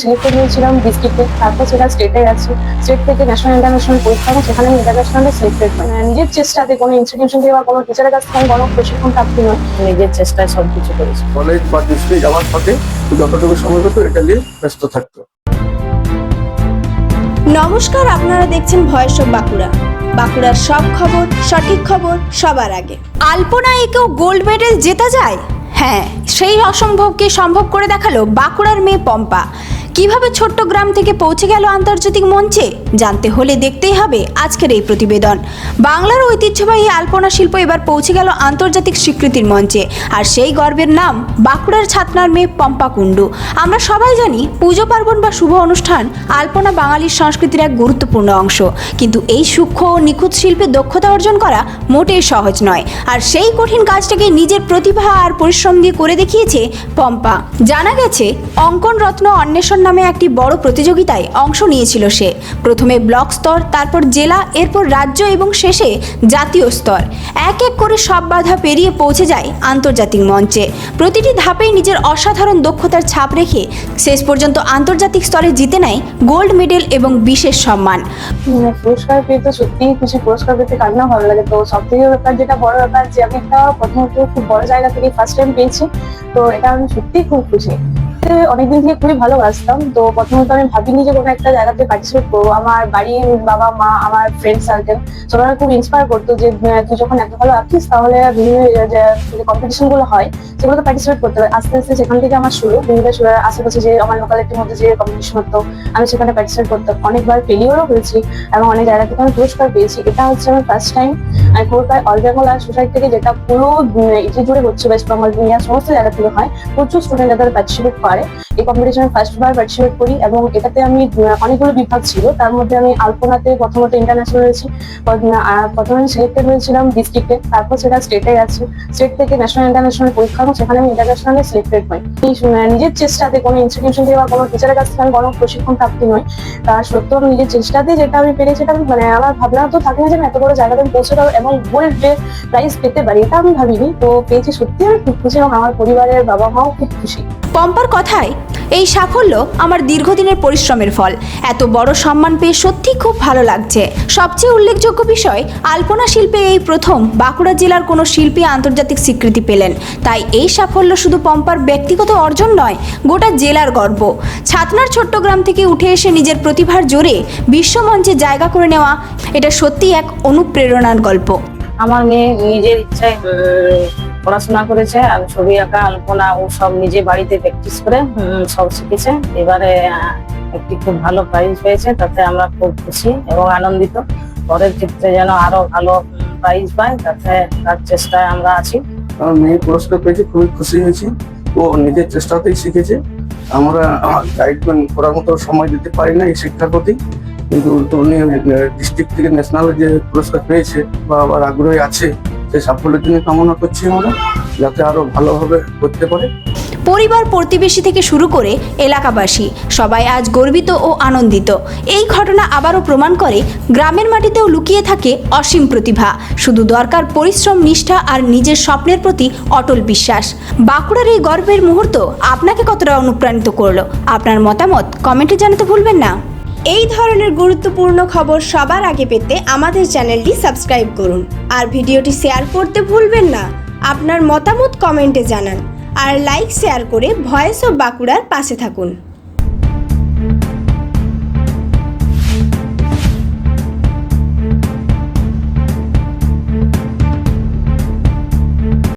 Selected হয়েছিলাম ডিস্ট্রিক্টে, তারপর সেটা স্টেটে গেছে, স্টেট থেকে ন্যাশনাল ইন্টারন্যাশনাল পরীক্ষা এবং সেখানে আমি ইন্টারন্যাশনালে সিলেক্টেড হয়। নিজের চেষ্টাতে কোনো ইনস্টিটিউশন থেকে বা কোনো টিচারের কাছ থেকে কোনো প্রশিক্ষণ প্রাপ্তি নয়, নিজের চেষ্টায় সবকিছু করেছি। কলেজ বা ডিস্ট্রিক্ট যাওয়ার পথে যতটুকু সময় হতো এটা নিয়ে ব্যস্ত থাকতো। নমস্কার, আপনারা দেখছেন ভয়েস অফ বাঁকুড়া। বাঁকুড়ার সব খবর, সঠিক খবর সবার আগে। আলপনা একেও গোল্ড মেডেল জেতা যায়? হ্যাঁ, সেই অসম্ভবকে সম্ভব করে দেখালো বাঁকুড়ার মেয়ে পম্পা। কিভাবে ছোট্ট গ্রাম থেকে পৌঁছে গেল আন্তর্জাতিক মঞ্চে? জানতে হলে দেখতেই হবে আজকের এই প্রতিবেদন। বাংলার ঐতিহ্যবাহী আলপনা শিল্প এবার পৌঁছে গেল আন্তর্জাতিক স্বীকৃতির মঞ্চে, আর সেই গর্বের নাম বাঁকুড়ার ছাতনার মেয়ে পম্পা কুণ্ডু। আমরা সবাই জানি পুজো পার্বণ বা শুভ অনুষ্ঠান আলপনা বাঙালির সংস্কৃতির এক গুরুত্বপূর্ণ অংশ, কিন্তু এই সূক্ষ্ম ও নিখুঁত শিল্পে দক্ষতা অর্জন করা মোটেই সহজ নয়। আর সেই কঠিন কাজটাকে নিজের প্রতিভা আর পরিশ্রম দিয়ে করে দেখিয়েছে পম্পা। জানা গেছে অঙ্কন রত্ন অন্বেষণ নামে একটি বড় প্রতিযোগিতায় অংশ নিয়েছিল সে। প্রথমে ব্লক স্তর, তারপর জেলা, এরপর রাজ্য এবং শেষে জাতীয় স্তর। এক এক করে সব বাধা পেরিয়ে পৌঁছে যায় আন্তর্জাতিক মঞ্চে। প্রতিটি ধাপেই নিজের অসাধারণ দক্ষতার ছাপ রেখে শেষ পর্যন্ত আন্তর্জাতিক স্তরে জিতে নেয় গোল্ড মেডেল এবং বিশেষ সম্মান। পুরস্কার পেয়ে তো সত্যিই খুশি, পুরস্কার পেতে কার না ভালো লাগে। তো সব থেকে ব্যাপার, যেটা বড় ব্যাপার, যে আমি একটা প্রথমত খুব বড় জায়গা থেকে ফার্স্ট টাইম পেয়েছি, তো এটা আমি সত্যিই খুব খুশি। অনেকদিন থেকে খুবই ভালোবাসতাম, তো প্রথমত আমি ভাবিনি যে কোনো একটা জায়গাতে পার্টিসিপেট করবো। আমার বাড়ির বাবা মা, আমার ফ্রেন্ড সার্কেল সবাই খুব ইন্সপায়ার করতো যে তুই যখন এত ভালো আঁকিস তাহলে বিভিন্ন যে কম্পিটিশন গুলো হয় সেগুলোতে পার্টিসিপেট করতে হবে। আস্তে আস্তে সেখান থেকে আমার শুরু, বিভিন্ন আশেপাশে যে আমার লোকালিটির মধ্যে যে কম্পিটিশন হতো আমি সেখানে পার্টিসিপেট করতাম। অনেকবার ফেলিওরও হয়েছি এবং অনেক জায়গা থেকে আমি পুরস্কার পেয়েছি। এটা হচ্ছে আমার ফার্স্ট টাইম। আমি কলকাতায় অল বেঙ্গল আর্ট সোসাইটি থেকে, যেটা পুরো ইটি জুড়ে হচ্ছে, ওয়েস্ট বেঙ্গল ইন্ডিয়ার সমস্ত জায়গা থেকে হয়, প্রচুর স্টুডেন্ট যাদের পার্টিসিপেট করে। এই কম্পিটিশনে ফার্স্টবার পার্টিসিপেট করি এবং এটাতে আমি অনেকগুলো বিভাগ ছিল, তার মধ্যে আমি আলপনাতে প্রথমত ইন্টারন্যাশনাল হয়েছি। প্রথমে আমি সিলেক্টেড হয়েছিলাম ডিস্ট্রিক্টে, তারপর সেটা স্টেটে গেছে, স্টেট থেকে ন্যাশনাল ইন্টারন্যাশনাল পরীক্ষা এবং সেখানে আমি ইন্টারন্যাশনালে সিলেক্টেড হই। নিজের চেষ্টাতে, কোনো ইনস্টিটিউশন থেকে বা কোনো টিচারের কাছ থেকে কোনো প্রশিক্ষণ প্রাপ্তি নয়, তার সত্ত্বেও নিজের চেষ্টাতে যেটা আমি পেরেছি, এটা আমার ভাবনা তো থাকে না যে আমি এত বড় জায়গাতে আমি পৌঁছে যাবো এবং গোল্ড প্রাইজ পেতে পারি, এটা আমি ভাবিনি। তো পেয়েছি, সত্যি আমি খুব খুশি এবং আমার পরিবারের বাবা মাও খুব খুশি। পম্পার কথায় এই সাফল্য আমার দীর্ঘদিনের পরিশ্রমের ফল। এত বড় সম্মান পেয়ে সত্যি খুব ভালো লাগছে। সবচেয়ে উল্লেখযোগ্য বিষয়, আলপনা শিল্পে এই প্রথম বাঁকুড়া জেলার কোনো শিল্পী আন্তর্জাতিক স্বীকৃতি পেলেন। তাই এই সাফল্য শুধু পম্পার ব্যক্তিগত অর্জন নয়, গোটা জেলার গর্ব। ছাতনার ছোট্ট গ্রাম থেকে উঠে এসে নিজের প্রতিভার জোরে বিশ্বমঞ্চে জায়গা করে নেওয়া, এটা সত্যি এক অনুপ্রেরণার গল্প। আমার মেয়ে নিজের ইচ্ছায় পড়াশোনা করেছে, আর ছবি আঁকা, আলপনা ও সব নিজে বাড়িতে প্র্যাকটিস করে সব শিখেছে। এবারে একটি খুব ভালো প্রাইজ পেয়েছে, তাতে আমরা খুব খুশি এবং আনন্দিত। পরের ক্ষেত্রে যেন আরো ভালো প্রাইজ পায়, তাতে তার চেষ্টায় আমরা আছি। আমার মেয়ে পুরস্কার পেয়েছে, খুবই খুশি হয়েছি। ও নিজের চেষ্টাতেই শিখেছে। আমরা গাইডলাইন করার মতো সময় দিতে পারি না এই শিক্ষার প্রতি, কিন্তু উনি ডিস্ট্রিক্ট থেকে ন্যাশনাল যে পুরস্কার পেয়েছে বা আবার আগ্রহী আছে, সেই সাফল্যের জন্য কামনা করছি আমরা, যাতে আরো ভালোভাবে করতে পারে। পরিবার, প্রতিবেশী থেকে শুরু করে এলাকাবাসী সবাই আজ গর্বিত ও আনন্দিত। এই ঘটনা আবারও প্রমাণ করে গ্রামের মাটিতেও লুকিয়ে থাকে অসীম প্রতিভা। শুধু দরকার পরিশ্রম, নিষ্ঠা আর নিজের স্বপ্নের প্রতি অটল বিশ্বাস। বাঁকুড়ার এই গর্বের মুহূর্ত আপনাকে কতটা অনুপ্রাণিত করলো? আপনার মতামত কমেন্টে জানাতে ভুলবেন না। এই ধরনের গুরুত্বপূর্ণ খবর সবার আগে পেতে আমাদের চ্যানেলটি সাবস্ক্রাইব করুন আর ভিডিওটি শেয়ার করতে ভুলবেন না। আপনার মতামত কমেন্টে জানান আর লাইক শেয়ার করে ভয়েস অফ বাঁকুড়ার পাশে থাকুন।